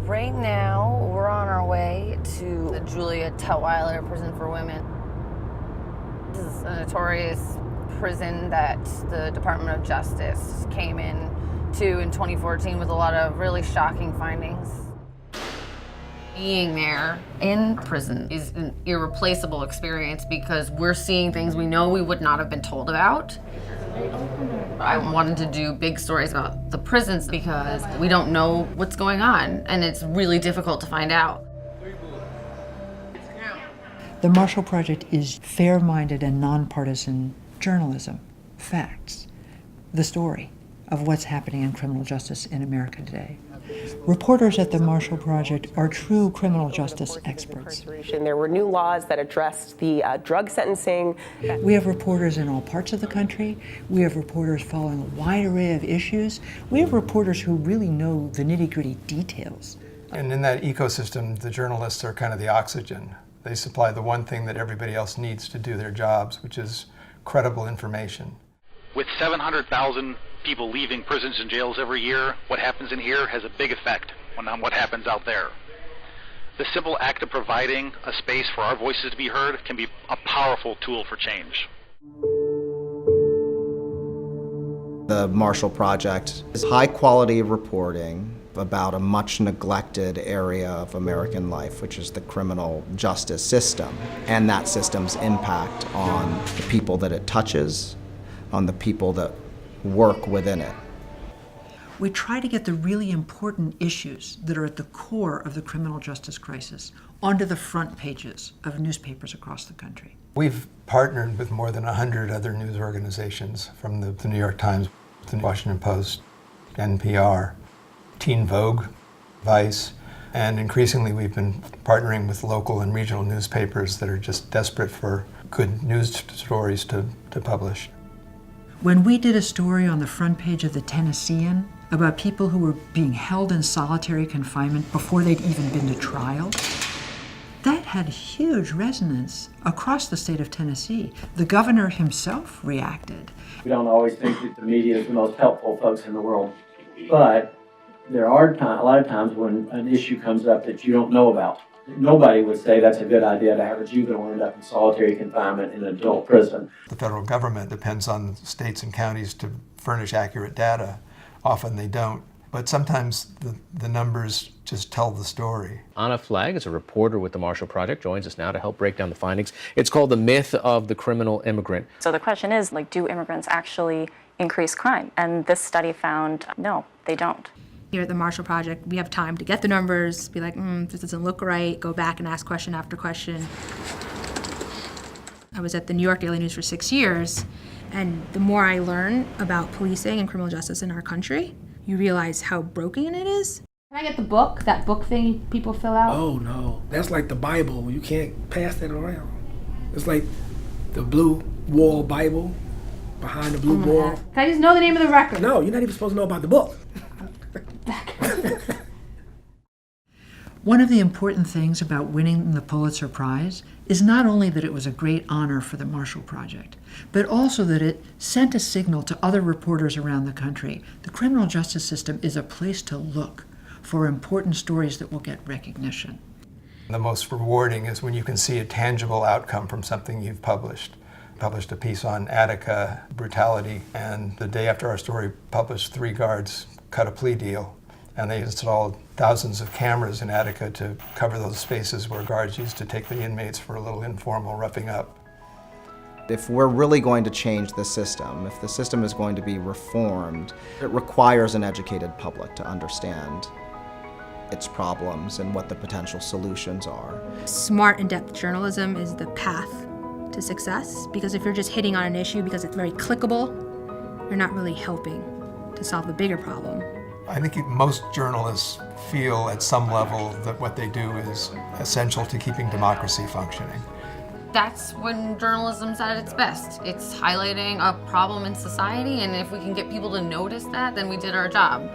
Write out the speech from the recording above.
Right now, we're on our way to the Julia Tutwiler Prison for Women. This is a notorious prison that the Department of Justice came in to in 2014 with a lot of really shocking findings. Being there in prison is an irreplaceable experience because we're seeing things we know we would not have been told about. I wanted to do big stories about the prisons because we don't know what's going on, and it's really difficult to find out. The Marshall Project is fair-minded and nonpartisan journalism, facts, the story of what's happening in criminal justice in America today. Reporters at the Marshall Project are true criminal justice experts. There were new laws that addressed the drug sentencing. We have reporters in all parts of the country. We have reporters following a wide array of issues. We have reporters who really know the nitty-gritty details. And in that ecosystem, the journalists are kind of the oxygen. They supply the one thing that everybody else needs to do their jobs, which is credible information. With 700,000 people leaving prisons and jails every year, what happens in here has a big effect on what happens out there. The simple act of providing a space for our voices to be heard can be a powerful tool for change. The Marshall Project is high-quality reporting about a much neglected area of American life, which is the criminal justice system, and that system's impact on the people that it touches, on the people that work within it. We try to get the really important issues that are at the core of the criminal justice crisis onto the front pages of newspapers across the country. We've partnered with more than 100 other news organizations, from the New York Times, the Washington Post, NPR, Teen Vogue, Vice, and increasingly we've been partnering with local and regional newspapers that are just desperate for good news stories to publish. When we did a story on the front page of the Tennessean about people who were being held in solitary confinement before they'd even been to trial, that had huge resonance across the state of Tennessee. The governor himself reacted. We don't always think that the media is the most helpful folks in the world, but there are a lot of times when an issue comes up that you don't know about. Nobody would say that's a good idea to have a juvenile end up in solitary confinement in an adult prison. The federal government depends on states and counties to furnish accurate data. Often they don't, but sometimes the numbers just tell the story. Anna Flagg is a reporter with the Marshall Project, joins us now to help break down the findings. It's called The Myth of the Criminal Immigrant. So the question is, do immigrants actually increase crime? And this study found, no, they don't. Here at the Marshall Project, we have time to get the numbers, be like, this doesn't look right, go back and ask question after question. I was at the New York Daily News for 6 years, and the more I learn about policing and criminal justice in our country, you realize how broken it is. Can I get the book, that book thing people fill out? Oh no, that's like the Bible. You can't pass that around. It's like the blue wall Bible, behind the blue wall. Can I just know the name of the record? No, you're not even supposed to know about the book. One of the important things about winning the Pulitzer Prize is not only that it was a great honor for the Marshall Project, but also that it sent a signal to other reporters around the country. The criminal justice system is a place to look for important stories that will get recognition. The most rewarding is when you can see a tangible outcome from something you've published. Published a piece on Attica brutality, and the day after our story published, 3 guards cut a plea deal, and they installed thousands of cameras in Attica to cover those spaces where guards used to take the inmates for a little informal roughing up. If we're really going to change the system, if the system is going to be reformed, it requires an educated public to understand its problems and what the potential solutions are. Smart, in-depth journalism is the path to success, because if you're just hitting on an issue because it's very clickable, you're not really helping to solve the bigger problem. I think most journalists feel at some level that what they do is essential to keeping democracy functioning. That's when journalism's at its best. It's highlighting a problem in society, and if we can get people to notice that, then we did our job.